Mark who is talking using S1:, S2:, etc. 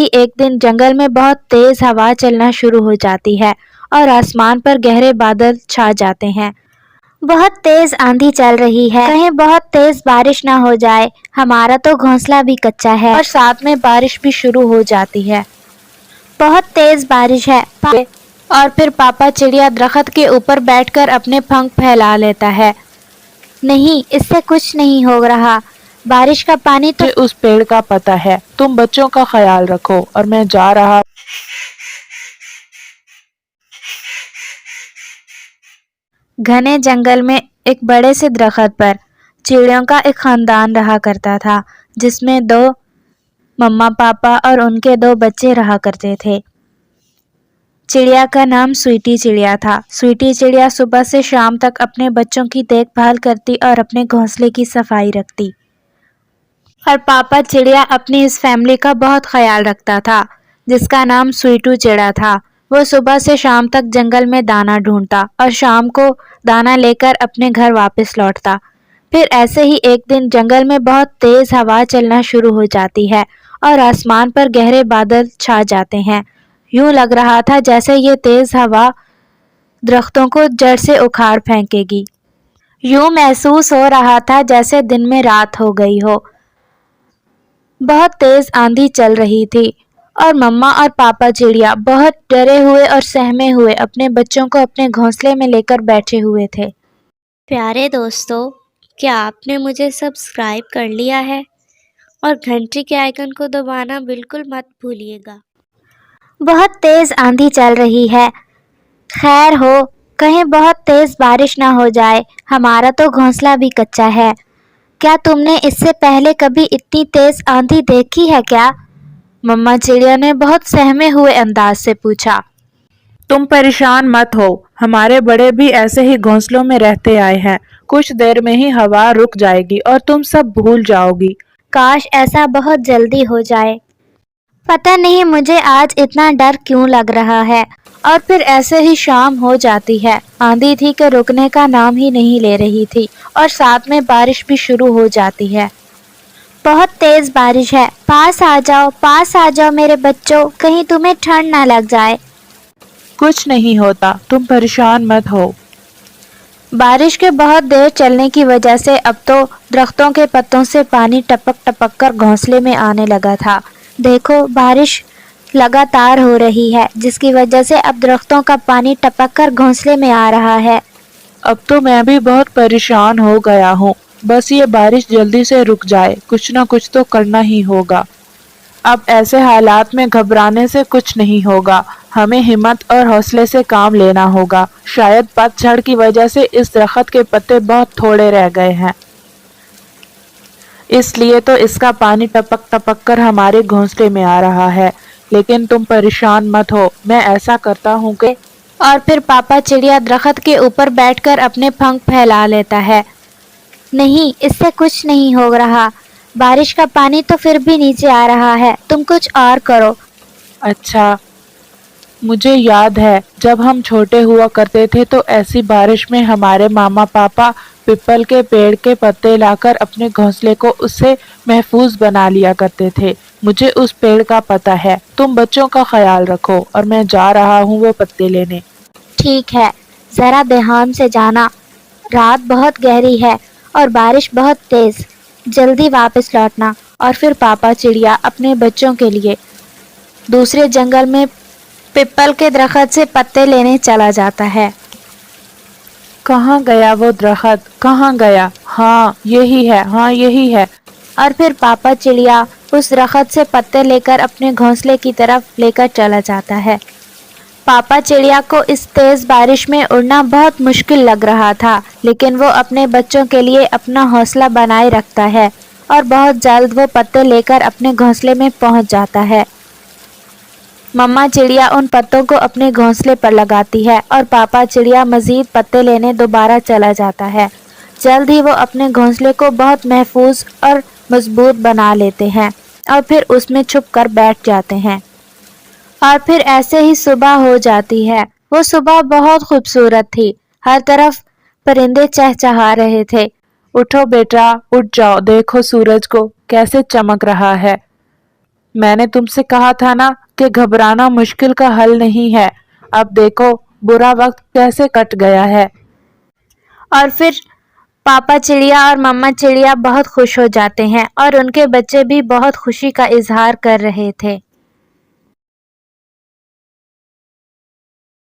S1: ہی ایک دن جنگل میں بہت تیز ہوا چلنا شروع ہو جاتی ہے اور آسمان پر گہرے بادل چھا جاتے ہیں۔ بہت تیز آندھی چل رہی ہے، کہیں بہت تیز بارش نہ ہو جائے، ہمارا تو گھونسلہ بھی کچا ہے اور ساتھ میں بارش بھی شروع ہو جاتی ہے۔ بہت تیز بارش ہے اور پھر پاپا چڑیا درخت کے اوپر بیٹھ کر اپنے پنکھ پھیلا لیتا ہے۔ نہیں، اس سے کچھ نہیں ہو رہا، بارش کا پانی تو
S2: مجھے اس پیڑ کا پتہ ہے، تم بچوں کا خیال رکھو اور میں جا رہا۔
S1: گھنے جنگل میں ایک بڑے سے درخت پر چڑیوں کا ایک خاندان رہا کرتا تھا، جس میں 2 مما پاپا اور ان کے 2 بچے رہا کرتے تھے۔ چڑیا کا نام سویٹی چڑیا تھا۔ سویٹی چڑیا صبح سے شام تک اپنے بچوں کی دیکھ بھال کرتی اور اپنے گھونسلے کی صفائی رکھتی، اور پاپا چڑیا اپنی اس فیملی کا بہت خیال رکھتا تھا جس کا نام سویٹو چڑیا تھا۔ وہ صبح سے شام تک جنگل میں دانا ڈھونڈتا اور شام کو دانا لے کر اپنے گھر واپس لوٹتا۔ پھر ایسے ہی ایک دن جنگل میں بہت تیز ہوا چلنا شروع ہو جاتی ہے اور آسمان پر گہرے بادل چھا جاتے ہیں۔ یوں لگ رہا تھا جیسے یہ تیز ہوا درختوں کو جڑ سے اکھاڑ پھینکے گی۔ یوں محسوس ہو رہا تھا جیسے دن میں رات ہو گئی ہو۔ بہت تیز آندھی چل رہی تھی اور مما اور پاپا چڑیا بہت ڈرے ہوئے اور سہمے ہوئے اپنے بچوں کو اپنے گھونسلے میں لے کر بیٹھے ہوئے تھے۔
S3: پیارے دوستو، کیا آپ نے مجھے سبسکرائب کر لیا ہے؟ اور گھنٹی کے آئیکن کو دبانا بالکل مت بھولیے گا۔
S1: بہت تیز آندھی چل رہی ہے، خیر ہو کہیں بہت تیز بارش نہ ہو جائے، ہمارا تو گھونسلہ بھی کچا ہے۔ کیا تم نے اس سے پہلے کبھی اتنی تیز آندھی دیکھی ہے کیا؟ مما چڑیا نے بہت سہمے ہوئے انداز سے پوچھا۔
S2: تم پریشان مت ہو، ہمارے بڑے بھی ایسے ہی گھونسلوں میں رہتے آئے ہیں، کچھ دیر میں ہی ہوا رک جائے گی اور تم سب بھول جاؤ گی۔
S1: کاش ایسا بہت جلدی ہو جائے، پتہ نہیں مجھے آج اتنا ڈر کیوں لگ رہا ہے۔ اور پھر ایسے ہی شام ہو جاتی ہے، آندھی تھی کہ رکنے کا نام ہی نہیں لے رہی تھی اور ساتھ میں بارش بھی شروع ہو جاتی ہے۔ بہت تیز بارش ہے، پاس آ جاؤ میرے بچوں، کہیں تمہیں ٹھنڈ نہ لگ جائے۔
S2: کچھ نہیں ہوتا، تم پریشان مت ہو۔
S1: بارش کے بہت دیر چلنے کی وجہ سے اب تو درختوں کے پتوں سے پانی ٹپک ٹپک کر گھونسلے میں آنے لگا تھا۔ دیکھو بارش لگاتار ہو رہی ہے، جس کی وجہ سے اب درختوں کا پانی ٹپک کر گھونسلے میں آ رہا ہے۔
S2: اب تو میں بھی بہت پریشان ہو گیا ہوں، بس یہ بارش جلدی سے رک جائے، کچھ نہ کچھ تو کرنا ہی ہوگا۔ اب ایسے حالات میں گھبرانے سے کچھ نہیں ہوگا، ہمیں ہمت اور حوصلے سے کام لینا ہوگا۔ شاید پت جھڑ کی وجہ سے اس درخت کے پتے بہت تھوڑے رہ گئے ہیں، اس لیے تو اس کا پانی ٹپک ٹپک کر ہمارے گھونسلے میں آ رہا ہے، لیکن تم پریشان مت ہو، میں ایسا کرتا ہوں کہ…
S1: اور پھر پاپا چڑیا درخت کے اوپر بیٹھ کر اپنے پنکھ پھیلا لیتا ہے۔ نہیں، اس سے کچھ نہیں ہو رہا، بارش کا پانی تو پھر بھی نیچے آ رہا ہے، تم کچھ اور کرو۔
S2: اچھا، مجھے یاد ہے جب ہم چھوٹے ہوا کرتے تھے تو ایسی بارش میں ہمارے ماما پاپا پیپل کے پیڑ کے پتے لا کر اپنے گھونسلے کو اس سے محفوظ بنا لیا کرتے تھے۔ مجھے اس پیڑ کا پتہ ہے، تم بچوں کا خیال رکھو اور میں جا رہا ہوں وہ پتے لینے۔
S1: ٹھیک ہے، ذرا دھیان سے جانا، رات بہت گہری ہے اور بارش بہت تیز، جلدی واپس لوٹنا۔ اور پھر پاپا چڑیا اپنے بچوں کے لیے دوسرے جنگل میں پیپل کے درخت سے پتے لینے چلا جاتا ہے۔
S2: کہاں گیا وہ درخت، کہاں گیا؟ ہاں یہی ہے۔
S1: اور پھر پاپا چڑیا اس درخت سے پتے لے کر اپنے گھونسلے کی طرف لے کر چلا جاتا ہے۔ پاپا چڑیا کو اس تیز بارش میں اڑنا بہت مشکل لگ رہا تھا، لیکن وہ اپنے بچوں کے لیے اپنا حوصلہ بنائے رکھتا ہے اور بہت جلد وہ پتے لے کر اپنے گھونسلے میں پہنچ جاتا ہے۔ مما چڑیا ان پتوں کو اپنے گھونسلے پر لگاتی ہے اور پاپا چڑیا مزید پتے لینے دوبارہ چلا جاتا ہے۔ جلد ہی وہ اپنے گھونسلے کو بہت محفوظ اور مضبوط بنا لیتے ہیں اور پھر اس میں چھپ کر بیٹھ جاتے ہیں۔ اور پھر ایسے ہی صبح ہو جاتی ہے۔ وہ صبح بہت خوبصورت تھی، ہر طرف پرندے چہچہا رہے تھے۔
S2: اٹھو بیٹا، اٹھ جاؤ، دیکھو سورج کو کیسے چمک رہا ہے۔ میں نے تم سے کہا تھا نا کہ گھبرانا مشکل کا حل نہیں ہے. اب دیکھو برا وقت کیسے کٹ گیا ہے.
S1: اور پھر پاپا چڑیا اور مما چڑیا بہت خوش ہو جاتے ہیں اور ان کے بچے بھی بہت خوشی کا اظہار کر رہے تھے.